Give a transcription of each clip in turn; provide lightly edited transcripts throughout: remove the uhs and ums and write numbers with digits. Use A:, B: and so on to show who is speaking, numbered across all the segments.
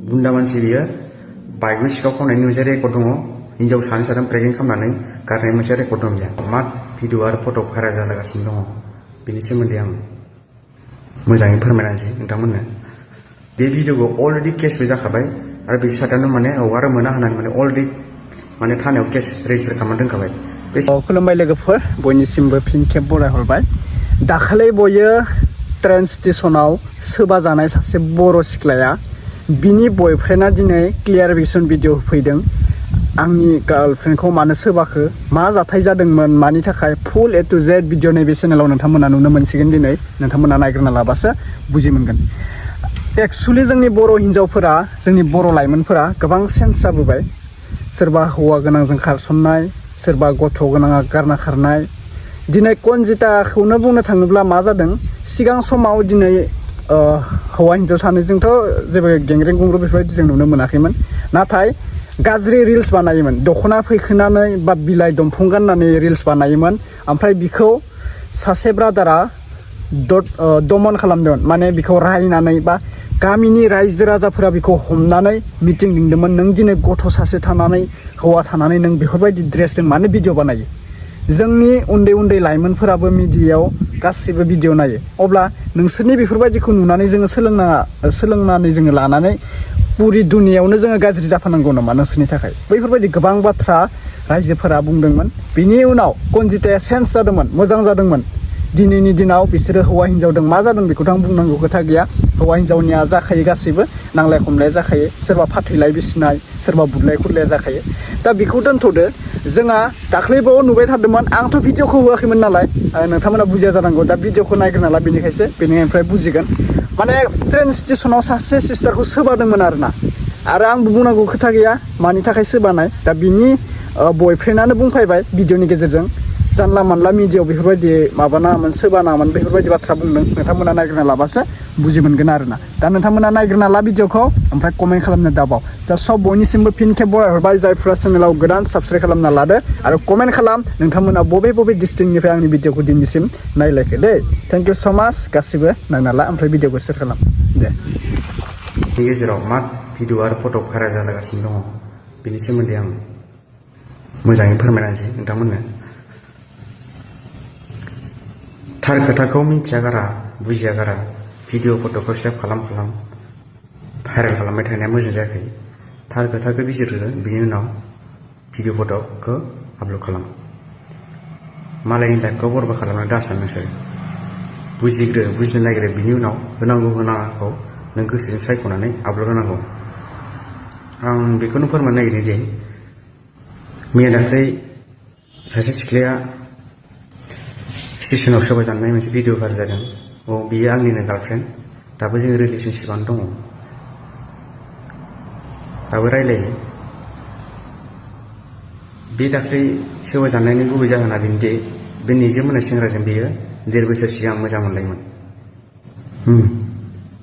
A: बुन्दा मानसि बियो बाइकनि सिखाव खावनायनि मोनसे रेकर्ड दङ हिनजाव सानै साथाम प्रेगनेन्ट खालामनानै गारनाय मोनसे रेकर्ड दं बेहा मा भिडिअ आरो फट' भाइरेल जालागासिनो दङ बेनि सोमोन्दै आं मोजाङै फोरमायनानैसै नोंथांमोननो बे भिडिअखौ अलरेडि केसबो जाखाबाय आरो बे साथानो माने हगारो मोना होननानै माने अलरेडि माने थानायाव केस रेजिस्टार खालामना दोनखाबाय।
B: खुलुमबाय लोगोफोर बयनिसिमबो फिन खेब बरायहरबाय। दाखालि बयो ट्रेन स्टेशनाव सोबा जानाय सासे बर' सिख्लाया बिनि बयफ्रेन्डआ दिनै क्लियारिफिकेसन भिडिअ होफैदों आंनि गार्लफ्रेन्डखौ मानो सोबाखो मा जाथाय जादोंमोन मानि थाखाय फुल ए टु जेड भिडिअ नैबे चेनेलाव नोंथांमोना नुनो मोनसिगोन। दिनै नोंथांमोना नायग्रोना लाबासो बुजि मोनगोन। एक्चुअलि जोंनि बर' हिन्जावफोरा जोंनि बर' लाइमोनफोरा गोबां सेन्स जाबोबाय। सोरबा हौवा गोनांजों खारसननाय सोरबा गथ' गोनाङा गारना खारनाय। दिनै कनजिताखौनो बुंनो थाङोब्ला मा जादों सिगां समाव दिनै हौवा हिन्जाव सानैजोंथ' जेबो गेंग्रें गुंग्रु बेफोरबायदि जों नुनो मोनाखैमोन। नाथाय गाज्रि रिल्स बानायोमोन दख'ना फैखोनानै बा बिलाइ दंफां गाननानै रिल्स बानायोमोन। ओमफ्राय बिखौ सासे ब्रादारा दमन खालामदोंमोन माने बिखौ रायनानै बा गामिनि रायजो राजाफोरा बिखौ हमनानै मिटिं लिंदोंमोन नों दिनै गथ' सासे थानानै हौवा थानानै नों बेफोरबायदि ड्रेसजों मानो भिडिअ बानायो। जोंनि उन्दै उन्दै लाइमोनफोराबो मिडियायाव गासिबो भिडिअ नायो अब्ला नोंसोरनि बेफोरबायदिखौ नुनानै जोङो सोलोंनानै जोङो लानानै पुरि दुनियावनो जोङो गाज्रि जाफानांगौ नामा नोंसोरनि थाखाय बैफोरबायदि गोबां बाथ्रा रायजोफोरा बुंदोंमोन। बिनि उनाव कनजिताया सेन्स जादोंमोन मोजां जादोंमोन। दिनैनि दिनाव बिसोरो हौवा हिन्जावदों मा जादों बेखौथ' आं बुंनांगौ खोथा गैया। हौवा हिन्जावनिया जाखायो गासैबो नांलाय खमलाया जाखायो सोरबा फाथैलाय बिसिनाय सोरबा बुदलाय खुदलाया जाखायो। दा बेखौ दोनथ'दो जोंहा दाख्लैबो नुबाय थादोंमोन आंथ' भिडिअखौ होआखैमोन नालाय नोंथांमोना बुजिया जानांगौ दा भिडिअखौ नायग्रोना ला बेनिखायसो बेनिफ्राय बुजिगोन। माने ट्रेन स्टेसनाव सासे सिस्टारखौ सोबादोंमोन आरोना आरो आंबो बुंनांगौ खोथा गैया मानि थाखाय सोबानाय। दा बिनि बयफ्रेन्डआनो बुंफैबाय भिडिअनि गेजेरजों जानला मानला मिडियायाव बेफोरबायदि माबानामोन सोबानामोन बेफोरबायदि बाथ्रा बुंदों। नोंथांमोना नायग्रोना लाबासो बुजि मोनगोन आरोना। दा नोंथांमोना नायग्रोना ला भिडिअखौ ओमफ्राय कमेन्ट खालामनो दाबाव। दा सब बयनिसिमबो फिन खेब बरायहरबाय जायफ्रा चेनेलाव गोदान साबस्क्राइब खालामना लादो आरो कमेन्ट खालाम नोंथांमोना बबे बबे डिस्ट्रिक्टनिफ्राय आंनि भिडिअखौ दिनैसिम नायलायखो दे। थेंक इउ स' माच गासिबो नायना ला ओमफ्राय भिडिअखौ शेयार खालाम दे।
A: बेनि गेजेराव मा भिडिअ आरो फट' भाइरेल जालागासिनो दङ बेनि सोमोन्दै आं मोजाङै फोरमायनानैसै नोंथांमोननो। थार खोथाखौ मिथिया गारा बुजिया गारा भिडिअ फट'खौ सेभ खालाम भाइरेल खालामबाय थानाया मोजां जायाखै। थार खोथाखौ बिजिरग्रो बिनि उनाव भिडिअ फट'खौ आपल'ड खालाम। मालायनि लाइफखौ बरबाद खालामनो दासान नोंसोर बुजिनो नागिरो बिनि उनाव होनांगौ होनाङाखौ नों गोसोजों सायख'नानै आपल'ड होनांगौ। आं बेखौनो फोरमायनो नागिरदों दि मैया दाख्लै सासे सिख्लाया स्टेसनाव सोबा जानाय मोनसे भिडिअ भाइरेल जादों। बियो आंनिनो गार्लफ्रेन्ड दाबो जोङो रिलेसनशिपआनो दङ दाबो रायलायो। बे दाख्लै सोबा जानायनि गुबै जाहोना बेनोदि बे निजोम होननाय सेंग्राजों बेयो 1.5 बोसोर सिगां मोजां मोनलायोमोन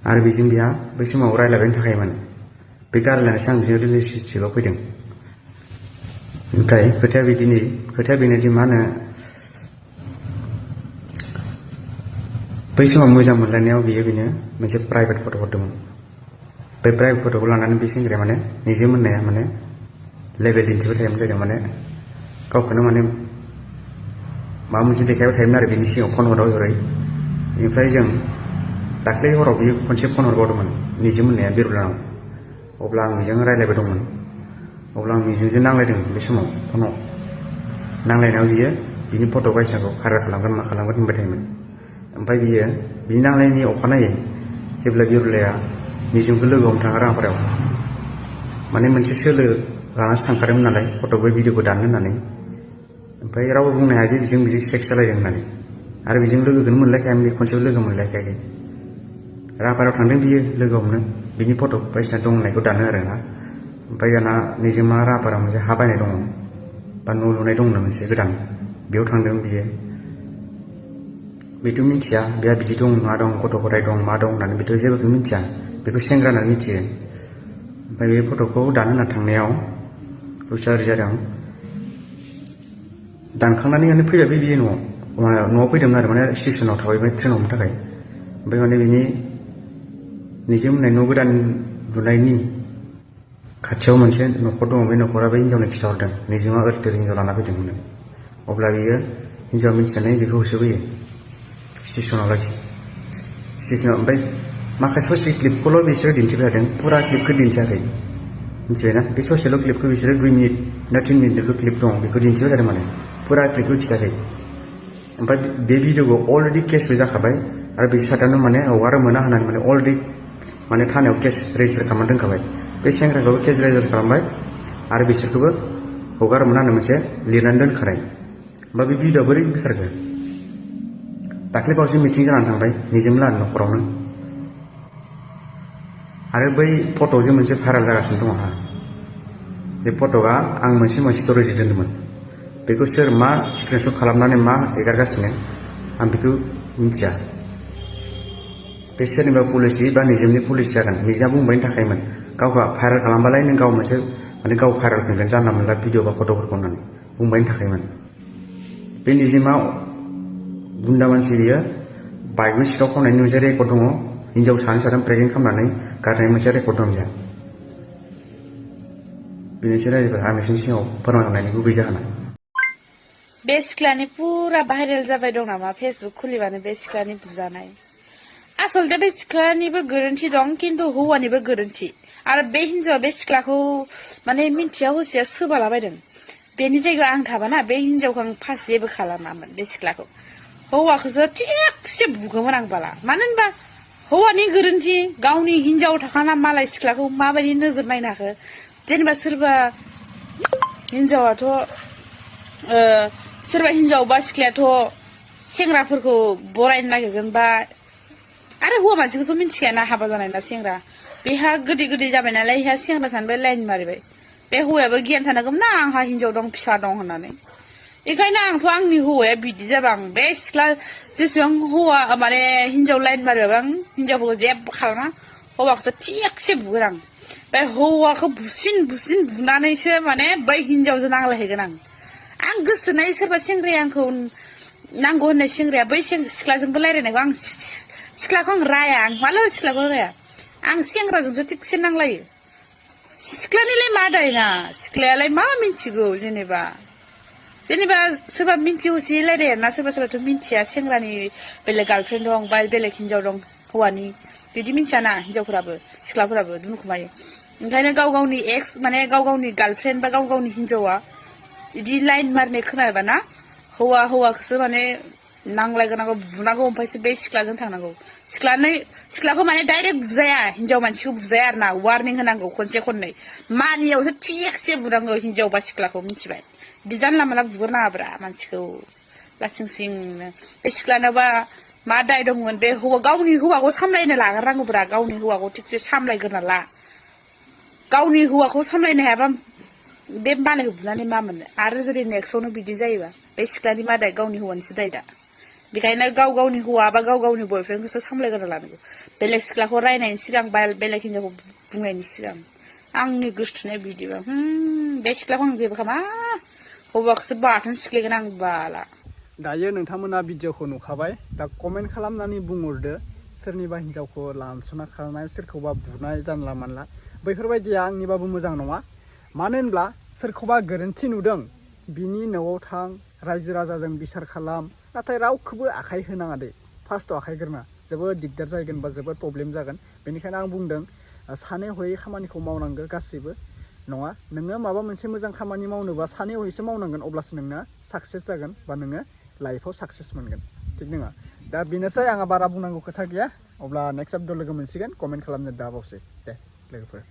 A: आरो बेजों बेहा बै समाव रायलायबायनो थाखायमोन। बे गारलायनानैसो आं बेजों रिलेसनशिपआव फैदों। ओमफ्राय खोथाया बेनोदि मा होनो बै समाव मोजां मोनलायनायाव बेनो मोनसे प्राइभेट फट' हरदोंमोन। बे प्राइभेट फट'खौ लानानै बे सेंग्राया माने निजोम होननाया माने लेभेल दिन्थिबाय थायोमोन जाहैदों माने गावखौनो माने माबा मोनसे देखायबाय थायोमोन आरो बिनि सिगाङाव फन हरै बेनिफ्राय जों दाख्लै हराव बियो खनसे फन हरबावदोंमोन निजोम होननाया बिरलानाव। अब्ला आं बेजों रायलायबाय दंमोन। अब्ला आं बेजोंसो नांलायदों बे समाव फनाव नांलायनायाव बियो बिनि फट' बायदिसिनाखौ भाइरेल खालामगोन मा खालामगोन होनबाय थायोमोन। ओमफ्राय बियो बिनि नांलायनायनि अखानायै जेब्ला बिरलाया निजोमखौ लोगो हमनो थाङो राङापारायाव माने मोनसे सोलो लानानैसो थांखादोंमोन नालाय फट'खौ भिडिअखौ दाननो होननानै। ओमफ्राय रावबो बुंनो हाया जे बिजों सेक्स जालायदों होननानै आरो बेजों लोगोखौनो मोनलायखायामोन। बे खनसेबो लोगो मोनलायखायाखै। राङापारायाव थांदों बियो लोगो हमनो बिनि फट' बायदिसिना दं होननायखौ दानो आरोना। ओमफ्राय दाना निजोमा राङापारायाव मोनसे हा बायनाय दङ बा न' लुनाय दंनो मोनसे गोदान बेयाव थांदों बियो। बेथ' मिथिया बेहा बिदि दं मा दं गथ' गथाय दं मा दं होननानै बेथ' जेबोखौनो मिथिया बेखौ सेंग्रा होननानै मिथियो। ओमफ्राय बे फट'खौ दानो होनना थांनायाव दस्रा ओरै जादों दानखांनानै फैबाय बियो न'आव फैदोंमोन आरो माने स्टेसनाव थाबायबाय ट्रेन हमनो थाखाय। ओमफ्राय माने बिनि निजोम होननाय न' गोदान लुनायनि खाथियाव मोनसे न'खर दङ बे न'खरा बे हिन्जावनो खिथाहरदों निजोमा ओरैथो हिन्जाव लाना फैदों होननानै अब्ला बियो हिन्जावा मिन्थिनानै बेखौ होसोबोयो स्टेसनाव लाखि स्टेसनाव ओमफ्राय माखासे ससे क्लिपखौल' बिसोरो दिन्थिबाय थादों फुरा क्लिपखौ दिन्थियाखै मिथिबायना बे ससेल' क्लिपखौ बिसोरो 2 मिनिट ना 3 मिनिटनिबो क्लिप दं बेखौ दिन्थिबाय थादों माने फुरा क्लिपखौ खिथायाखै ओमफ्राय बे भिडिअखौ अलरेडि केसबो जाखाबाय आरो बिसोर साथामनो माने हगारनो मोना होननानै माने अलरेडि माने थानायाव केस रेजिस्टार खालामना दोनखाबाय बे सेंग्राखौबो केस रेजिस्टार खालामबाय आरो बिसोरखौबो हगारनो मोना होननानै मोनसे लिरनानै दोनखानाय ओमफ्राय बे भिडिअआ बोरै गोसारखो दाख्लै बावैसो मिटिं जानानै थांबाय निजोमलानि न'खरावनो आरो बै फट'आव जे मोनसे भाइरेल जागासिनो दङ हा बे फट'आ आं मोनसे स्ट'रेज दोन्दोंमोन बेखौ सोर मा स्क्रिनशट खालामनानै मा एगारगासिनो आं बेखौ मिथिया बे सोरनिबा पलिसि बा निजोमनि पलिसि जागोन निजोमा बुंबायनि थाखायमोन गावखौ भाइरेल खालामबालाय नों गाव मोनसे माने गाव भाइरेल फैगोन जानला मोनला भिडिअ' बा फट'फोरखौ होननानै बुंबायनि थाखायमोन बे निजोमा गुन्दा मानसि बियो बाइकनि सिखाव खावनायनि मोनसे रेकर्ड दङ हिन्जाव साथाम प्रेगनेन्ट खालामनानै गारनायनि मोनसे रेकर्ड दं बिहा बेनोसै रायजोफोरा आं नोंसोरनि सिगाङाव फोरमायहरनायनि गुबै जाहोना
C: बे सिख्लानि पुरा भाइरेल जाबाय दं नामा फेसबुक खुलिबानो बे सिख्लानि बुजानाय आसलथे बे सिख्लानिबो गोरोन्थि दं खिन्थु हौवानिबो गोरोन्थि आरो बे हिन्जावा बे सिख्लाखौ माने मिन्थिया हसिया सोबालाबायदों बेनि जायगायाव आं थाबाना बे हिन्जावखौ आं फार्स्ट जेबो खालामामोन बे सिख्लाखौ हौवाखौसो थिगसे बुगौमोन आं बाला मानो होनबा हौवानि गोरोन्थि गावनि हिन्जाव थाखाना मालाय सिख्लाखौ माबायदि नोजोर नायनो हाखो जेनेबा सोरबा हिन्जावाथ' सोरबा हिन्जाव बा सिख्लायाथ' सेंग्राफोरखौ बरायनो नागिरगोन बा आरो हौवा मानसिखौथ' मिन्थिखायाना हाबा जानाय ना सेंग्रा बेहा गोदै गोदै जाबाय नालाय बेहा सेंग्रा सानबाय लाइन मारिबाय बे हौवायाबो गियान थानांगोन ना आंहा हिन्जाव दं फिसा दं होननानै बेखायनो आंथ' आंनि हौवाया बिदि जाबा आं बे सिख्ला जेसेबां हौवा माने हिन्जाव लाइन मारिबाबो आं हिन्जावफोरखौ जेबो खालामा हौवाखौथ' थिगसे बुगोन आं बे हौवाखौ बुसिन बुनानैसो माने बै हिन्जावजों नांलायहैगोन आं गोसोथोनाय सोरबा सेंग्राया आंखौ नांगौ होननाय सेंग्राया बै सिख्लाजोंबो रायलायनायखौ आं सिख्लाखौ आं राया आं मालाबा सिख्लाखौ राया आं सेंग्राजोंसो थिगसे नांलायो सिख्लानिलाय मा दायना सिख्लायालाय मा मिन्थिगौ जेनेबा सोरबा मिन्थिहसि रायलाया सोरबा सोरबाथ' मिन्थिया सेंग्रानि बेलेग गार्लफ्रेन्ड दं बा बेलेग हिन्जाव दं हौवानि बिदि मिन्थियाना हिन्जावफोराबो सिख्लाफोराबो दुनखुमायो ओंखायनो गाव गावनि एक्स माने गाव गावनि गार्लफ्रेन्ड बा गाव गावनि हिन्जावा बिदि लाइन मारनाय खोनाबा ना हौवाखौसो माने नांलायगोनांगौ बुनांगौ ओमफ्रायसो बे सिख्लाजों थांनांगौ सिख्लाखौ माने डाइरेक्ट बुजाया हिन्जाव मानसिखौ बुजाया आरो ना वार्निं होनांगौ खनसे खननै मानियावसो थिगसे बुनांगौ हिन्जाव बा सिख्लाखौ मिथिबाय बिदि जानला मानला बुगोरनाङाब्रा मानसिखौ लासिं सिंनो बे सिख्लानोबा मा दाय दंमोन बे गावनि हौवाखौ सामलायनो लाग्रोनांगौब्रा गावनि हौवाखौ थिगसे सामलायग्रोना ला गावनि हौवाखौ सामलायनो हायाबा बे मालायखौ बुनानै मा मोननो आरो जुदि नेक्स्टआवनो बिदि जायोबा बे सिख्लानि मा दाय गावनि हौवानिसो दाय दा बेखायनो गाव गावनि हौवा बा गाव गावनि बयफ्रेन्डखौसो सामलायग्रोना लानांगौ बेलेग सिख्लाखौ रायनायनि सिगां बा बेलेग हिन्जावखौ बुंनायनि सिगां आंनि गोसोथोनाय बिदिबा बे सिख्लाखौ आं जेबो खालामा हौवाखौसो बाथोन सिख्लायगोन आं बाला
B: दायो नोंथांमोना भिडिअखौ नुखाबाय दा कमेन्ट खालामनानै बुंहरदो सोरनिबा हिन्जावखौ लांसना खारनाय सोरखौबा बुनाय जानला मानला बैफोरबायदिया आंनिबाबो मोजां नङा मानो होनब्ला सोरखौबा गोरोन्थि नुदों बिनि न'आव थां रायजो राजाजों बिसार खालाम नाथाय रावखौबो आखाइ होनाङा दे फार्स्टआव आखाइ गोरना जोबोद दिगदार जागोन बा जोबोद प्रब्लेम जागोन बेनिखायनो आं बुंदों सानै हयै खामानिखौ मावनांगौ गासैबो नङा नोङो माबा मोनसे मोजां खामानि मावनोबा सानै हयैसो मावनांगोन अब्लासो नोंना साक्सेस जागोन बा नोङो लाइफआव साक्सेस मोनगोन थिग नङा दा बेनोसै आंहा बारा बुंनांगौ खोथा गैया अब्ला नेक्स्ट आपडेट लोगो मोनसिगोन कमेन्ट खालामनो दाबावसै दे लोगोफोर